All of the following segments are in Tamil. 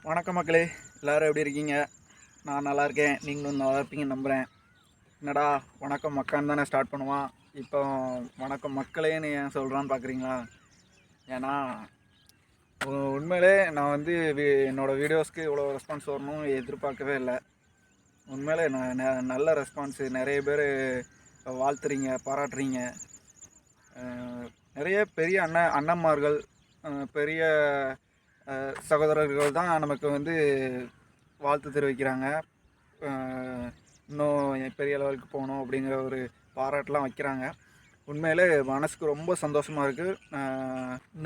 வணக்கம் மக்களே, எல்லோரும் எப்படி இருக்கீங்க? நான் நல்லா இருக்கேன். நீங்களும் நல்லா இருப்பீங்கன்னு நம்புகிறேன். என்னடா வணக்கம் மக்கான்னு தானே ஸ்டார்ட் பண்ணுவான். இப்போ வணக்கம் மக்களேன்னு ஏன் சொல்கிறான்னு பார்க்குறீங்களா? ஏன்னா உண்மையிலே நான் வந்து என்னோடய வீடியோஸ்க்கு இவ்வளோ ரெஸ்பான்ஸ் வரணும் எதிர்பார்க்கவே இல்லை. உண்மையிலே நான் நல்ல ரெஸ்பான்ஸு, நிறைய பேர் வாழ்த்துறீங்க, பாராட்டுறீங்க. நிறைய பெரிய அண்ணன்மார்கள், பெரிய சகோதரர்கள் தான் நமக்கு வந்து வாழ்த்து தெரிவிக்கிறாங்க. இன்னும் பெரிய லெவலுக்கு போகணும் அப்படிங்கிற ஒரு பாராட்டெலாம் வைக்கிறாங்க. உண்மையிலே மனசுக்கு ரொம்ப சந்தோஷமாக இருக்குது.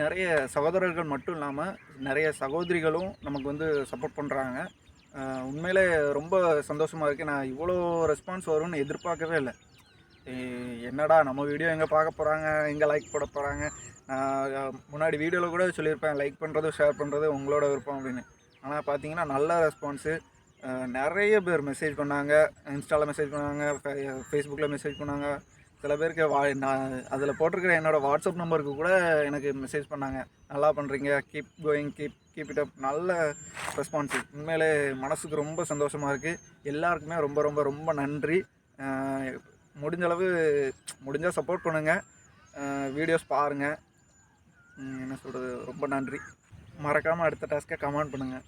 நிறைய சகோதரர்கள் மட்டும் இல்லாமல் நிறைய சகோதரிகளும் நமக்கு வந்து சப்போர்ட் பண்ணுறாங்க. உண்மையிலே ரொம்ப சந்தோஷமாக இருக்குது. நான் இவ்வளோ ரெஸ்பான்ஸ் வரும்னு எதிர்பார்க்கவே இல்லை. என்னடா நம்ம வீடியோ எங்கே பார்க்க போகிறாங்க, எங்கே லைக் போட போகிறாங்க. முன்னாடி வீடியோவில் கூட சொல்லியிருப்பேன், லைக் பண்ணுறது ஷேர் பண்ணுறது உங்களோட விருப்பம் அப்படின்னு. ஆனால் பார்த்தீங்கன்னா நல்ல ரெஸ்பான்ஸு. நிறைய பேர் மெசேஜ் பண்ணாங்க, இன்ஸ்டாவில் மெசேஜ் பண்ணாங்க, ஃபேஸ்புக்கில் மெசேஜ் பண்ணாங்க. சில பேருக்கு நான் அதில் போட்டிருக்கிற என்னோடய வாட்ஸ்அப் நம்பருக்கு கூட எனக்கு மெசேஜ் பண்ணாங்க. நல்லா பண்ணுறீங்க, keep going, keep it up. நல்ல ரெஸ்பான்ஸு. உண்மையிலே மனசுக்கு ரொம்ப சந்தோஷமாக இருக்குது. எல்லாருக்குமே ரொம்ப ரொம்ப ரொம்ப நன்றி. முடிஞ்சால் சப்போர்ட் பண்ணுங்கள், வீடியோஸ் பாருங்கள். என்ன சொல்கிறது, ரொம்ப நன்றி. மறக்காமல் அடுத்த டாஸ்க்கை கமெண்ட் பண்ணுங்கள்.